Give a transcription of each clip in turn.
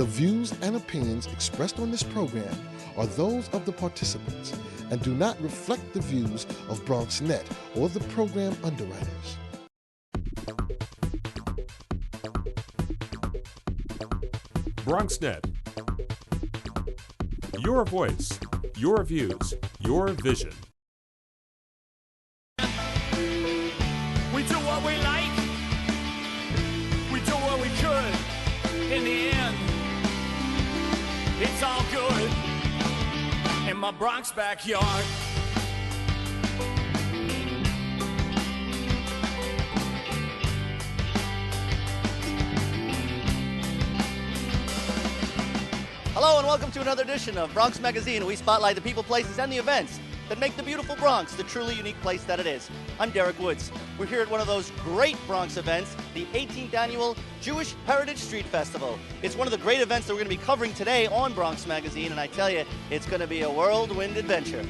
The views and opinions expressed on this program are those of the participants and do not reflect the views of BronxNet or the program underwriters. BronxNet. Your voice, your views, your vision. We do what we like. We do what we could. In the end, it's all good. In my Bronx backyard. Hello and welcome to another edition of Bronx Magazine. We spotlight the people, places, and the events that make the beautiful Bronx the truly unique place that it is. I'm Derek Woods. We're here at one of those great Bronx events, the 18th Annual Jewish Heritage Street Festival. It's one of the great events that we're going to be covering today on Bronx Magazine, and I tell you, it's going to be a whirlwind adventure.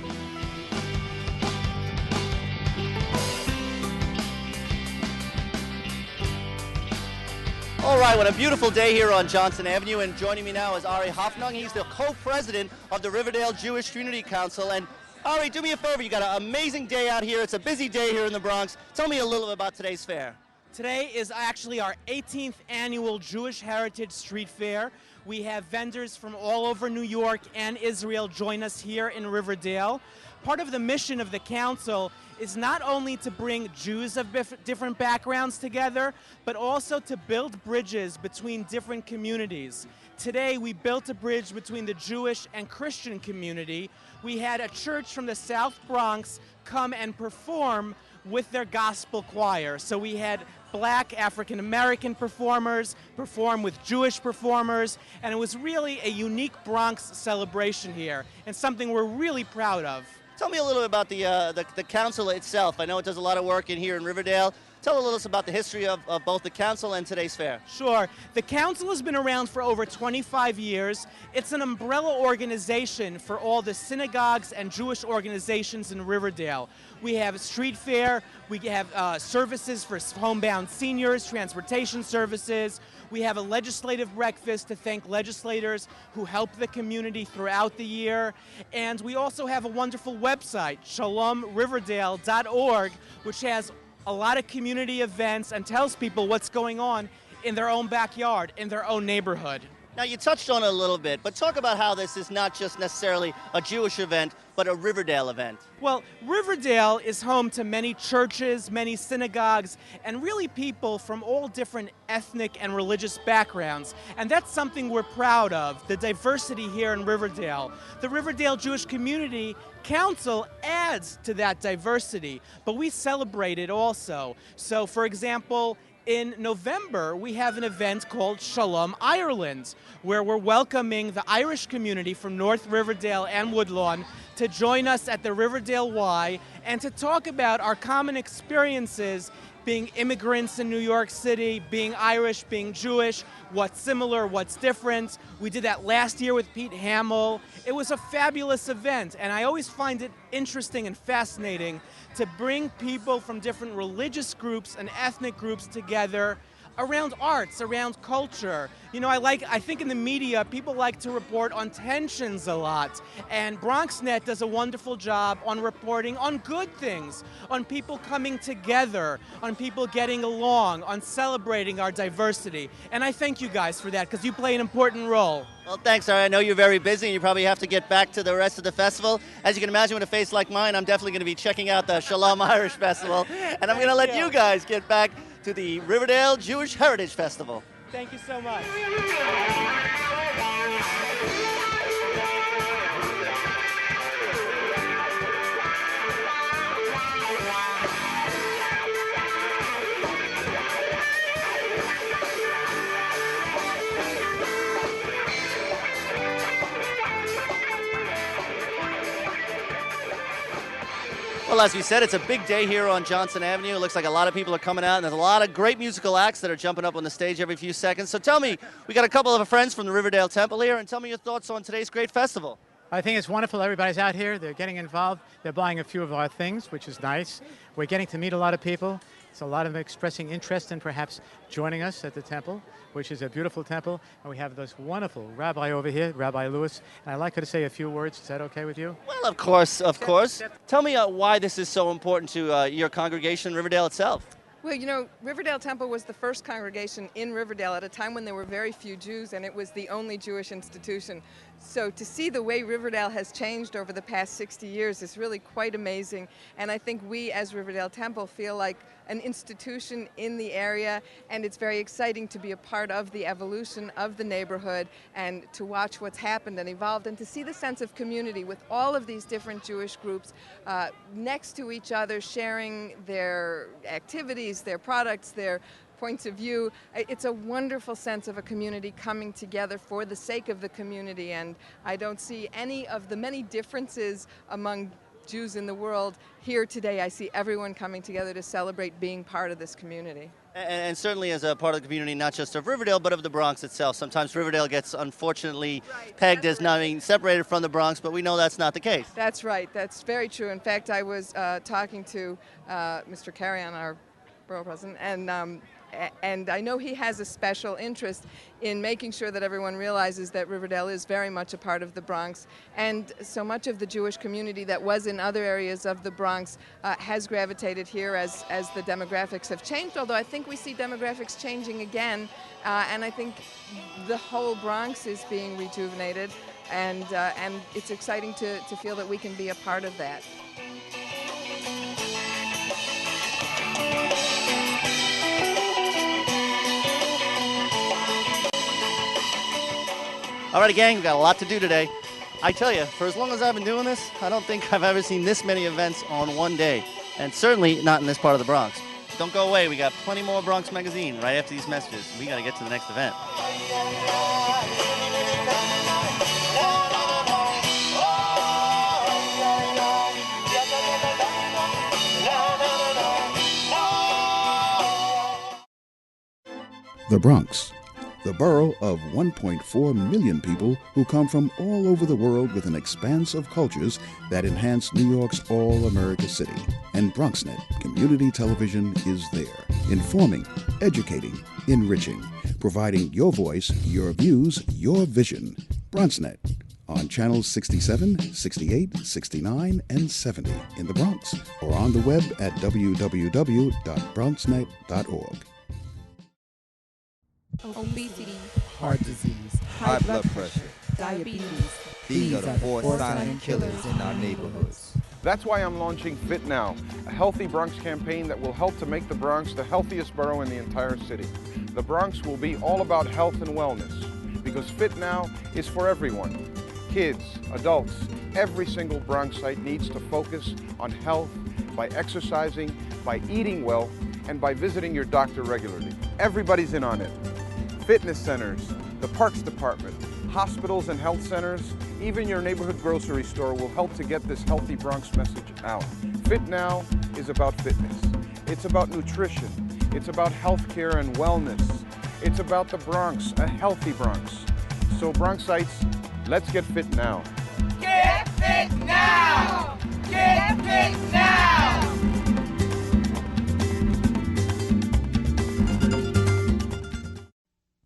All right, what a beautiful day here on Johnson Avenue, and joining me now is Ari Hoffnung. He's the co-president of the Riverdale Jewish Community Council. And Ari, do me a favor, you got an amazing day out here. It's a busy day here in the Bronx. Tell me a little bit about today's fair. Today is actually our 18th annual Jewish Heritage Street Fair. We have vendors from all over New York and Israel join us here in Riverdale. Part of the mission of the council is not only to bring Jews of different backgrounds together, but also to build bridges between different communities. Today, we built a bridge between the Jewish and Christian community. We had a church from the South Bronx come and perform with their gospel choir. So we had black African-American performers perform with Jewish performers, and it was really a unique Bronx celebration here, and something we're really proud of. Tell me a little bit about the council itself. I know it does a lot of work in here in Riverdale. Tell a little about the history of both the council and today's fair. Sure. The council has been around for over 25 years. It's an umbrella organization for all the synagogues and Jewish organizations in Riverdale. We have a street fair. We have services for homebound seniors, transportation services. We have a legislative breakfast to thank legislators who help the community throughout the year. And we also have a wonderful website, shalomriverdale.org, which has a lot of community events and tells people what's going on in their own backyard, in their own neighborhood. Now, you touched on it a little bit, but talk about how this is not just necessarily a Jewish event, but a Riverdale event. Well, Riverdale is home to many churches, many synagogues, and really people from all different ethnic and religious backgrounds. And that's something we're proud of, the diversity here in Riverdale. The Riverdale Jewish Community Council adds to that diversity, but we celebrate it also. So, for example, in November, we have an event called Shalom Ireland, where we're welcoming the Irish community from North Riverdale and Woodlawn to join us at the Riverdale Y and to talk about our common experiences being immigrants in New York City, being Irish, being Jewish, what's similar, what's different. We did that last year with Pete Hamill. It was a fabulous event, and I always find it interesting and fascinating to bring people from different religious groups and ethnic groups together around arts, around culture. You know, I think in the media, people like to report on tensions a lot. And BronxNet does a wonderful job on reporting on good things, on people coming together, on people getting along, on celebrating our diversity. And I thank you guys for that, because you play an important role. Well, thanks, Ari. I know you're very busy and you probably have to get back to the rest of the festival. As you can imagine, with a face like mine, I'm definitely going to be checking out the Shalom Irish Festival. And I'm going to let you guys get back to the Riverdale Jewish Heritage Festival. Thank you so much. Well, as we said, it's a big day here on Johnson Avenue. It looks like a lot of people are coming out, and there's a lot of great musical acts that are jumping up on the stage every few seconds. So tell me, we got a couple of friends from the Riverdale Temple here, and tell me your thoughts on today's great festival. I think it's wonderful. Everybody's out here. They're getting involved. They're buying a few of our things, which is nice. We're getting to meet a lot of people. So a lot of them expressing interest in perhaps joining us at the temple, which is a beautiful temple. And we have this wonderful rabbi over here, Rabbi Lewis. And I'd like her to say a few words. Is that okay with you? Well, of course, of course. Tell me why this is so important to your congregation, Riverdale itself. Well, you know, Riverdale Temple was the first congregation in Riverdale at a time when there were very few Jews, and it was the only Jewish institution. So to see the way Riverdale has changed over the past 60 years is really quite amazing. And I think we, as Riverdale Temple, feel like an institution in the area, and it's very exciting to be a part of the evolution of the neighborhood and to watch what's happened and evolved and to see the sense of community with all of these different Jewish groups next to each other, sharing their activities, their products, their points of view. It's a wonderful sense of a community coming together for the sake of the community, and I don't see any of the many differences among Jews in the world here today. I see everyone coming together to celebrate being part of this community. And certainly as a part of the community, not just of Riverdale, but of the Bronx itself. Sometimes Riverdale gets unfortunately pegged as not being separated from the Bronx, but we know that's not the case. That's right. That's very true. In fact, I was talking to Mr. Carrion, our borough president, and I know he has a special interest in making sure that everyone realizes that Riverdale is very much a part of the Bronx, and so much of the Jewish community that was in other areas of the Bronx has gravitated here as the demographics have changed, although I think we see demographics changing again, and I think the whole Bronx is being rejuvenated, and it's exciting to feel that we can be a part of that. All right, gang, we've got a lot to do today. I tell you, for as long as I've been doing this, I don't think I've ever seen this many events on one day, and certainly not in this part of the Bronx. Don't go away. We got plenty more Bronx Magazine right after these messages. We got to get to the next event. The Bronx, the borough of 1.4 million people who come from all over the world with an expanse of cultures that enhance New York's all-America city. And BronxNet Community Television is there, informing, educating, enriching, providing your voice, your views, your vision. BronxNet on channels 67, 68, 69, and 70 in the Bronx, or on the web at www.bronxnet.org. Obesity, heart disease, high blood pressure, diabetes. These are the four silent killers in our neighborhoods. That's why I'm launching Fit Now, a Healthy Bronx campaign that will help to make the Bronx the healthiest borough in the entire city. The Bronx will be all about health and wellness, because Fit Now is for everyone. Kids, adults, every single Bronxite needs to focus on health by exercising, by eating well, and by visiting your doctor regularly. Everybody's in on it. Fitness centers, the Parks Department, hospitals and health centers, even your neighborhood grocery store will help to get this healthy Bronx message out. Fit Now is about fitness. It's about nutrition. It's about healthcare and wellness. It's about the Bronx, a healthy Bronx. So Bronxites, let's get fit now. Get fit now! Get fit now!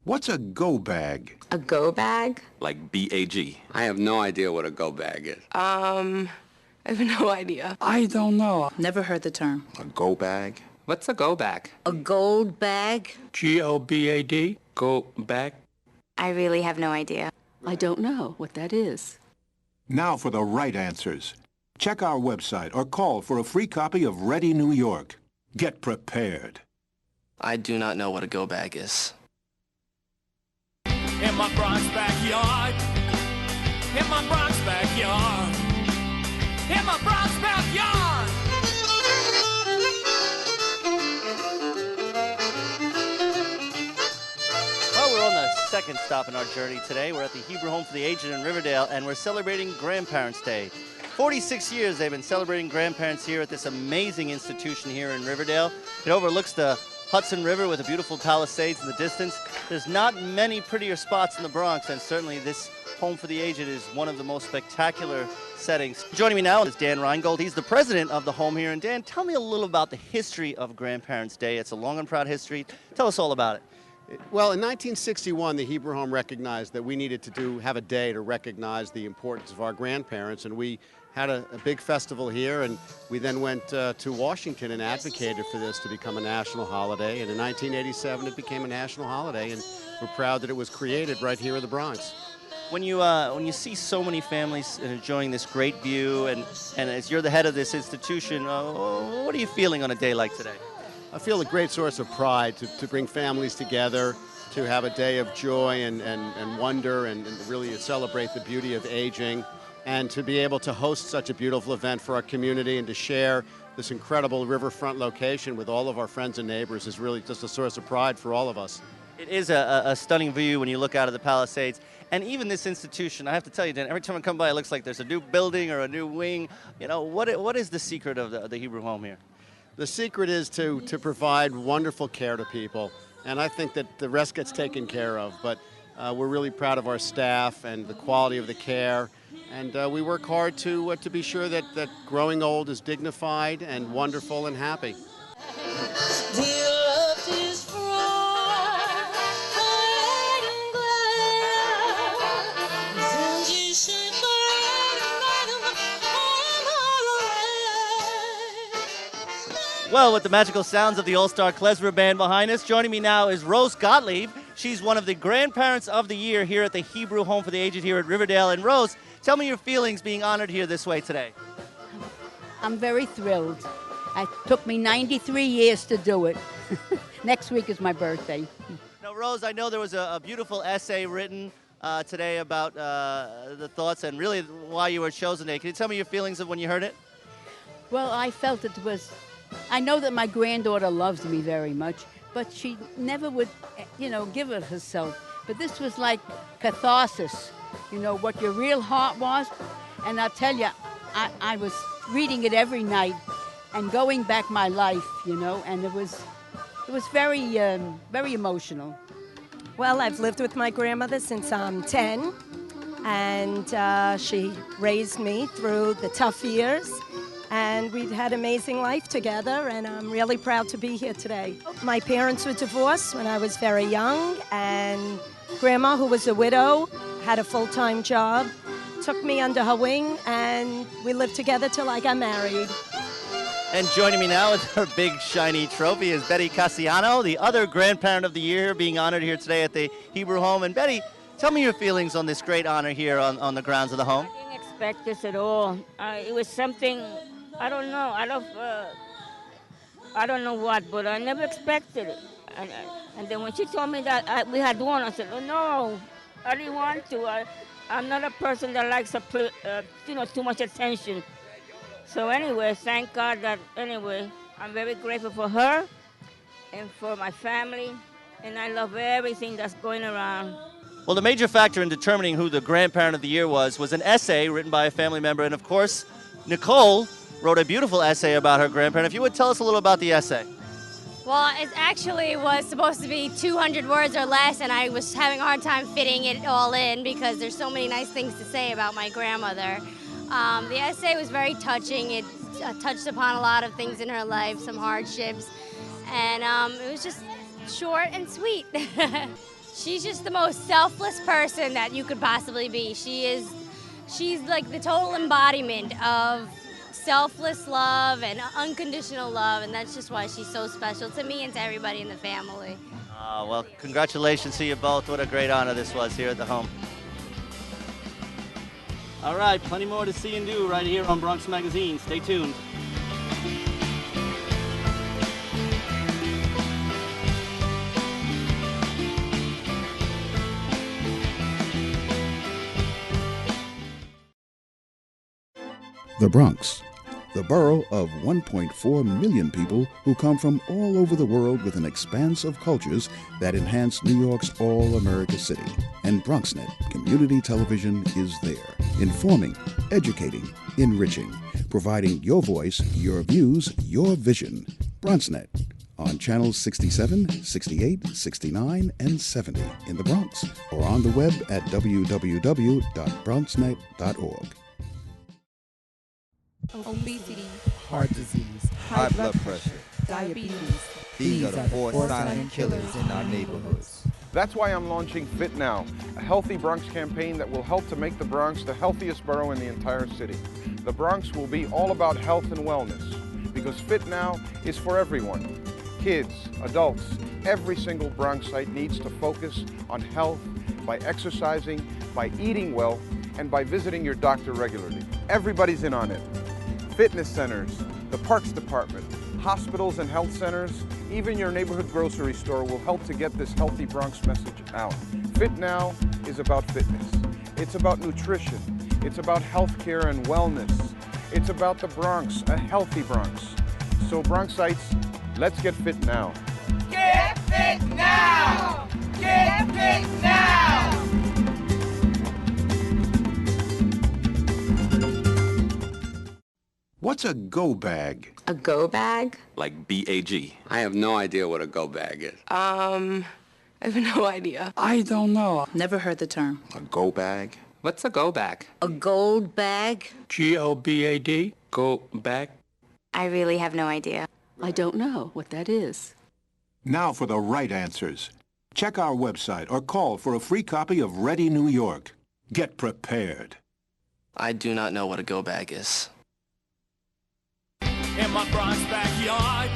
What's a go bag? A go bag? Like B-A-G. I have no idea what a go bag is. I have no idea. I don't know. Never heard the term. A go bag? What's a go bag? A gold bag? G-O-B-A-D? Go bag? I really have no idea. I don't know what that is. Now for the right answers. Check our website or call for a free copy of Ready New York. Get prepared. I do not know what a go bag is. In my Bronx backyard, in my Bronx backyard, in my Bronx backyard. Well, we're on the second stop in our journey today. We're at the Hebrew Home for the Aged in Riverdale, and we're celebrating Grandparents' Day. 46 years they've been celebrating grandparents here at this amazing institution here in Riverdale. It overlooks the Hudson River with the beautiful Palisades in the distance. There's not many prettier spots in the Bronx, and certainly this Home for the Aged is one of the most spectacular settings. Joining me now is Dan Reingold. He's the president of the home here. And Dan, tell me a little about the history of Grandparents' Day. It's a long and proud history. Tell us all about it. Well, in 1961, the Hebrew Home recognized that we needed to have a day to recognize the importance of our grandparents, and we had a big festival here, and we then went to Washington and advocated for this to become a national holiday, and in 1987 it became a national holiday, and we're proud that it was created right here in the Bronx. When you see so many families enjoying this great view, and as you're the head of this institution, what are you feeling on a day like today? I feel a great source of pride to bring families together, to have a day of joy and wonder, and really celebrate the beauty of aging, and to be able to host such a beautiful event for our community and to share this incredible riverfront location with all of our friends and neighbors is really just a source of pride for all of us. It is a stunning view when you look out of the Palisades. And even this institution, I have to tell you, Dan, every time I come by, it looks like there's a new building or a new wing. You know, what is the secret of the Hebrew Home here? The secret is to provide wonderful care to people. And I think that the rest gets taken care of. But we're really proud of our staff and the quality of the care. And we work hard to be sure that growing old is dignified and wonderful and happy. Well, with the magical sounds of the All-Star Klezmer Band behind us, joining me now is Rose Gottlieb. She's one of the Grandparents of the Year here at the Hebrew Home for the Aged here at Riverdale. And Rose, tell me your feelings being honored here this way today. I'm very thrilled. It took me 93 years to do it. Next week is my birthday. Now, Rose, I know there was a beautiful essay written today about the thoughts and really why you were chosen today. Can you tell me your feelings of when you heard it? Well, I felt it was... I know that my granddaughter loves me very much, but she never would, give it herself. But this was like catharsis, what your real heart was. And I'll tell you, I was reading it every night and going back my life, and it was very, very emotional. Well, I've lived with my grandmother since I'm 10, and she raised me through the tough years. And we've had an amazing life together, and I'm really proud to be here today. My parents were divorced when I was very young, and Grandma, who was a widow, had a full-time job, took me under her wing, and we lived together till I got married. And joining me now with her big shiny trophy is Betty Cassiano, the other Grandparent of the Year, being honored here today at the Hebrew Home. And Betty, tell me your feelings on this great honor here on the grounds of the home. I didn't expect this at all. It was something... I don't know. I don't know what, but I never expected it. And then when she told me that we had one, I said, oh, no, I didn't want to. I'm not a person that likes too much attention. So anyway, thank God that I'm very grateful for her and for my family, and I love everything that's going around. Well, the major factor in determining who the Grandparent of the Year was an essay written by a family member, and of course, Nicole wrote a beautiful essay about her grandparent. If you would tell us a little about the essay. Well, it actually was supposed to be 200 words or less, and I was having a hard time fitting it all in because there's so many nice things to say about my grandmother. The essay was very touching. It touched upon a lot of things in her life, some hardships, and it was just short and sweet. She's just the most selfless person that you could possibly be. She's like the total embodiment of selfless love and unconditional love, and that's just why she's so special to me and to everybody in the family. Well, congratulations to you both. What a great honor this was here at the home. All right, plenty more to see and do right here on Bronx Magazine. Stay tuned. The Bronx, the borough of 1.4 million people who come from all over the world with an expanse of cultures that enhance New York's all-America city. And BronxNet Community Television is there, informing, educating, enriching, providing your voice, your views, your vision. BronxNet on channels 67, 68, 69, and 70 in the Bronx, or on the web at www.bronxnet.org. Obesity, heart disease, high blood pressure, diabetes. These are the four silent killers in our neighborhoods. That's why I'm launching Fit Now, a healthy Bronx campaign that will help to make the Bronx the healthiest borough in the entire city. The Bronx will be all about health and wellness, because Fit Now is for everyone. Kids, adults, every single Bronxite needs to focus on health by exercising, by eating well, and by visiting your doctor regularly. Everybody's in on it. Fitness centers, the Parks Department, hospitals and health centers, even your neighborhood grocery store will help to get this healthy Bronx message out. Fit Now is about fitness. It's about nutrition. It's about healthcare and wellness. It's about the Bronx, a healthy Bronx. So Bronxites, let's get fit now. Get fit now! Get fit now! What's a go bag? A go bag? Like B-A-G. I have no idea what a go bag is. I have no idea. I don't know. Never heard the term. A go bag? What's a go bag? A gold bag? G-O-B-A-D? Go bag? I really have no idea. I don't know what that is. Now for the right answers. Check our website or call for a free copy of Ready New York. Get prepared. I do not know what a go bag is. In my Bronx backyard.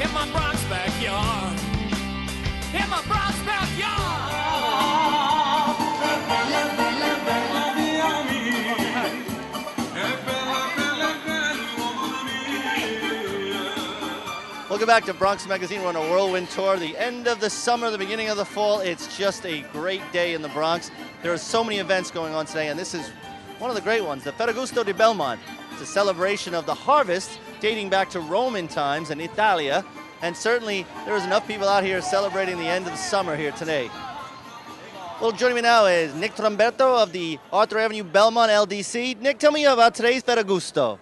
In my Bronx backyard. In my Bronx backyard. Welcome back to Bronx Magazine. We're on a whirlwind tour. The end of the summer, the beginning of the fall. It's just a great day in the Bronx. There are so many events going on today, and this is one of the great ones, the Ferragosto di Belmont. It's a celebration of the harvest dating back to Roman times in Italia. And certainly there's enough people out here celebrating the end of summer here today. Well, joining me now is Nick Tromberto of the Arthur Avenue Belmont LDC. Nick, tell me about today's Ferragosto.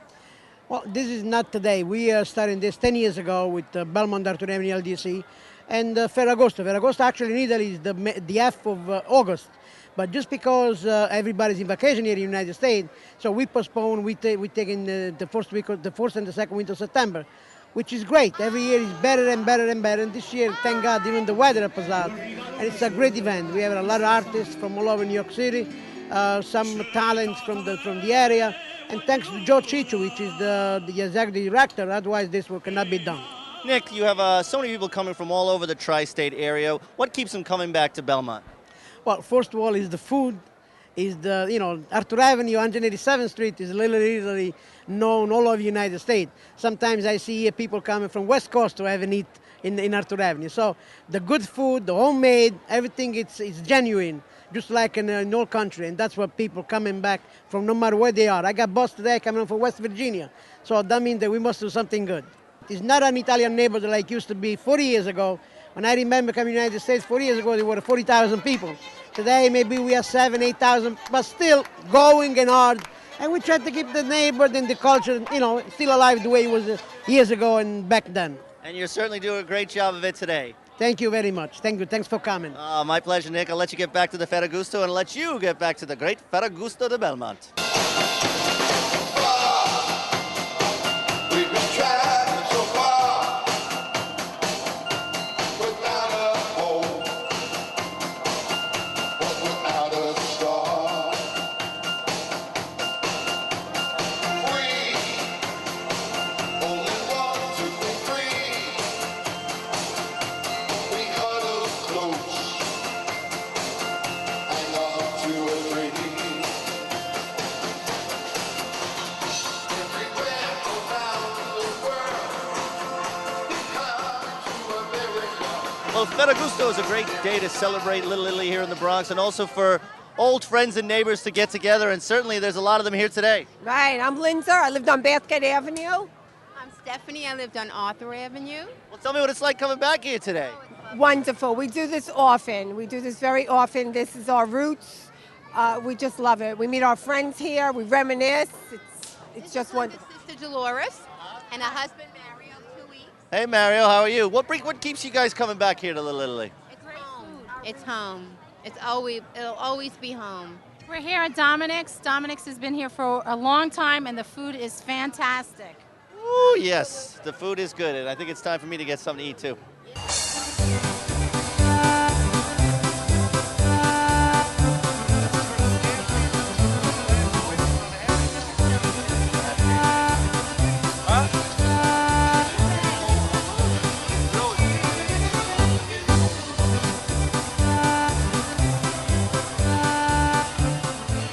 Well, this is not today. We started this 10 years ago with Belmont Arthur Avenue LDC and Ferragosto. Ferragosto actually in Italy is the half of August. But just because everybody's in vacation here in the United States, so we postpone, we take in the first week, the first and the second week of September, which is great. Every year is better and better and better. And this year, thank God, even the weather helps out. And it's a great event. We have a lot of artists from all over New York City, some talents from the area. And thanks to Joe Ciccio, which is the executive director, otherwise this work cannot be done. Nick, you have so many people coming from all over the tri-state area. What keeps them coming back to Belmont? Well, first of all, is the food. Is Arthur Avenue, 187th Street is literally known all over the United States. Sometimes I see people coming from West Coast to have an eat in Arthur Avenue. So the good food, the homemade, everything, it's genuine, just like in all country. And that's what people coming back from no matter where they are. I got boss today coming from West Virginia. So that means that we must do something good. It's not an Italian neighborhood like it used to be 40 years ago. When I remember coming to the United States 40 years ago, there were 40,000 people. Today, maybe we are 7,000, 8,000, but still going and hard. And we try to keep the neighborhood and the culture, still alive the way it was years ago and back then. And you're certainly doing a great job of it today. Thank you very much. Thank you. Thanks for coming. My pleasure, Nick. I'll let you get back to the Ferragosto and let you get back to the great Ferragosto de Belmont. Well, Ferragosto is a great day to celebrate Little Italy here in the Bronx, and also for old friends and neighbors to get together, and certainly there's a lot of them here today. Right, I'm Linda. I lived on Basket Avenue. I'm Stephanie. I lived on Arthur Avenue. Well, tell me what it's like coming back here today. Wonderful. We do this often. We do this very often. This is our roots. We just love it. We meet our friends here. We reminisce. It's just wonderful. Sister Dolores and her husband Mario, 2 weeks. Hey, Mario, how are you? What keeps you guys coming back here to Little Italy? It's home. It'll always be home. We're here at Dominic's. Dominic's has been here for a long time, and the food is fantastic. Oh, yes, the food is good, and I think it's time for me to get something to eat, too.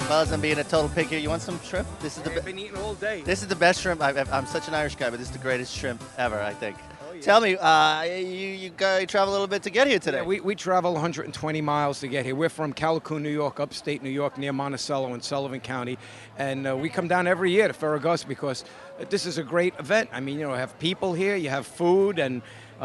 Well, as I'm being a total pig here, you want some shrimp? This is I've been eating all day. This is the best shrimp. I'm such an Irish guy, but this is the greatest shrimp ever, I think. Oh, yeah. Tell me, you guys travel a little bit to get here today. Yeah, we travel 120 miles to get here. We're from Callicoon, New York, upstate New York, near Monticello in Sullivan County. And we come down every year to Ferragosto because this is a great event. I mean, you have people here, you have food, and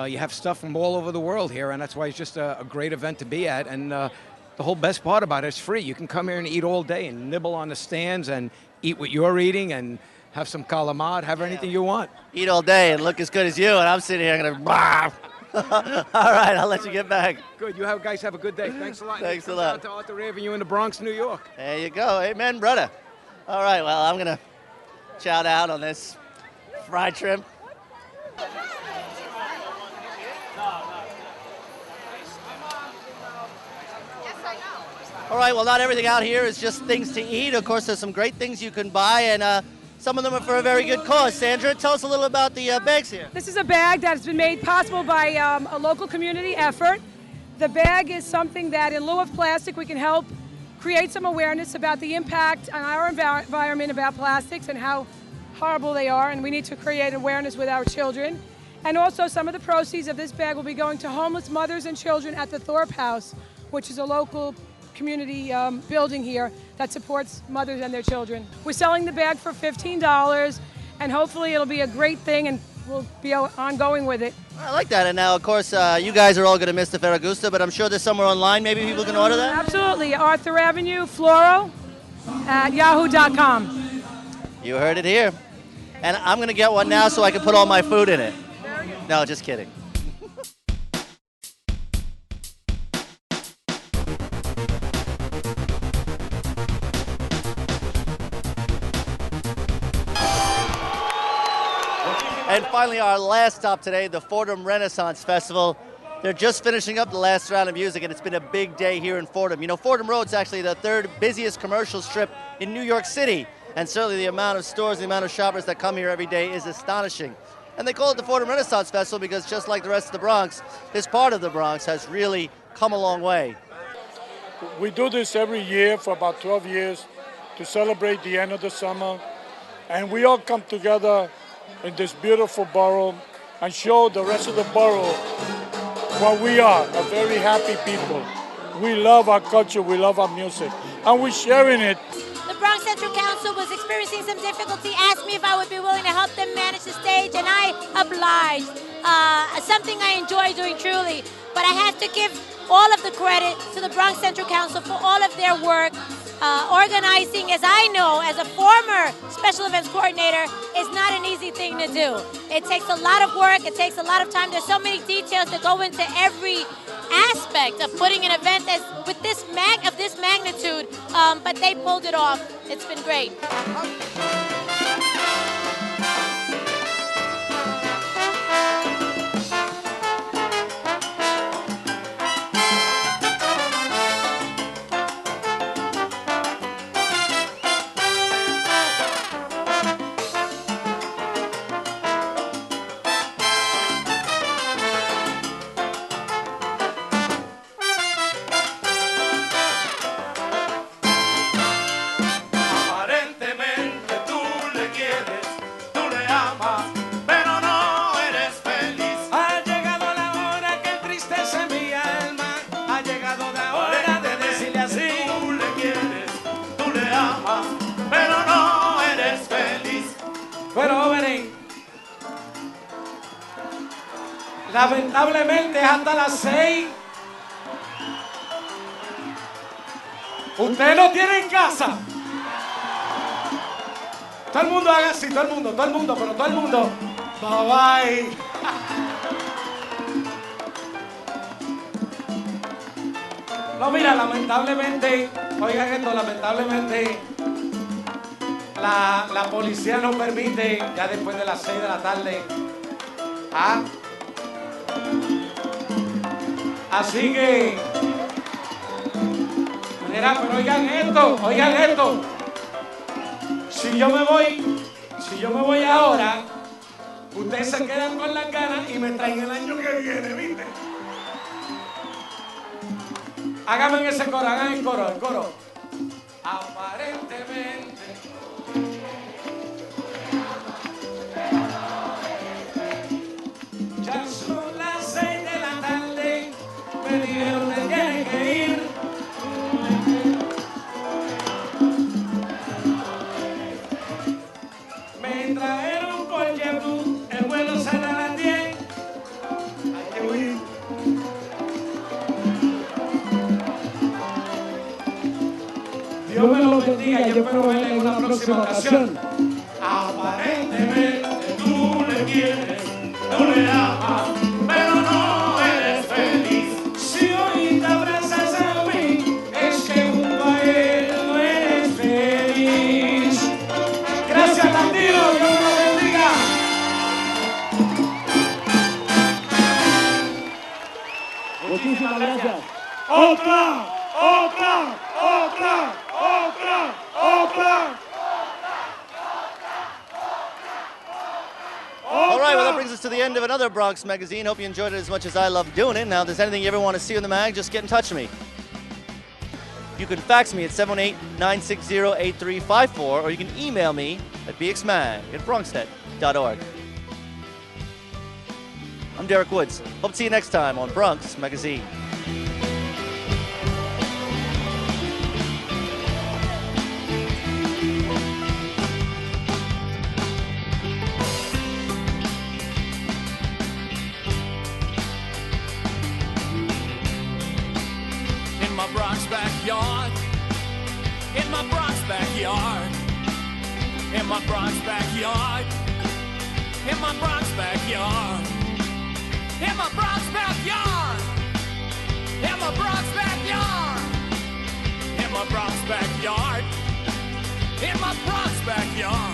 you have stuff from all over the world here. And that's why it's just a great event to be at. And the whole best part about it is free. You can come here and eat all day and nibble on the stands and eat what you're eating and have some calamari, have anything you want. Eat all day and look as good as you, and I'm sitting here going to... All right, I'll let you get back. Good. You guys have a good day. Thanks a lot. Thanks a lot. Down to Arthur Avenue in the Bronx, New York. There you go. Amen, brother. All right, well, I'm going to chow down on this fried shrimp. All right, well, not everything out here is just things to eat. Of course, there's some great things you can buy, and some of them are for a very good cause. Sandra, tell us a little about the bags here. This is a bag that has been made possible by a local community effort. The bag is something that, in lieu of plastic, we can help create some awareness about the impact on our environment about plastics and how horrible they are, and we need to create awareness with our children. And also, some of the proceeds of this bag will be going to homeless mothers and children at the Thorpe House, which is a local community building here that supports mothers and their children. We're selling the bag for $15, and hopefully it'll be a great thing, and we'll be ongoing with it. I like that. And now, of course, you guys are all going to miss the Ferragosto, but I'm sure there's somewhere online maybe people can order that? Absolutely. Arthur Avenue, Floral, at yahoo.com. You heard it here. And I'm going to get one now so I can put all my food in it. No, just kidding. And finally, our last stop today, the Fordham Renaissance Festival. They're just finishing up the last round of music, and it's been a big day here in Fordham. You know, Fordham Road's actually the third busiest commercial strip in New York City, and certainly the amount of stores, the amount of shoppers that come here every day is astonishing. And they call it the Fordham Renaissance Festival because just like the rest of the Bronx, this part of the Bronx has really come a long way. We do this every year for about 12 years to celebrate the end of the summer, and we all come together in this beautiful borough and show the rest of the borough what we are, a very happy people. We love our culture, we love our music, and we're sharing it. The Bronx Central Council was experiencing some difficulty, asked me if I would be willing to help them manage the stage, and I obliged. Something I enjoy doing truly, but I have to give all of the credit to the Bronx Central Council for all of their work. Organizing, as I know, as a former special events coordinator, is not an easy thing to do. It takes a lot of work, it takes a lot of time. There's so many details that go into every aspect of putting an event with this magnitude, but they pulled it off. It's been great. Lamentablemente es hasta las 6. Usted no tiene en casa. Todo el mundo haga así, todo el mundo, pero todo el mundo. Bye bye. No, mira, lamentablemente, oigan esto, lamentablemente la policía no permite ya después de las 6 de la tarde. ¿Ah? Así que, mira, pero oigan esto. Si yo me voy ahora, ustedes se quedan con las ganas y me traen el año que viene, ¿viste? Háganme ese coro, hagan el coro. Aparentemente. Ya son las 6 de la tarde, me dijeron que tienen que ir. Me trajeron por JetBlue, el vuelo sale a las 10. Hay que huir. Dios me lo bendiga, yo espero verle en una próxima ocasión. Aparentemente tú le quieres, no le amas, pero no eres feliz. Si hoy te abrazas a mí, es que junto a él no eres feliz. Gracias, Latino, Dios me lo bendiga. Muchísimas gracias. ¡Otra! All right, well, that brings us to the end of another Bronx Magazine. Hope you enjoyed it as much as I love doing it. Now, if there's anything you ever want to see in the mag, just get in touch with me. You can fax me at 718-960-8354, or you can email me at bxmag@bronxnet.org. I'm Derek Woods. Hope to see you next time on Bronx Magazine. In my Bronx backyard, in my Bronx backyard, in my Bronx backyard, in my Bronx backyard, in my Bronx backyard, in my Bronx backyard, in my Bronx backyard, in my Bronx backyard.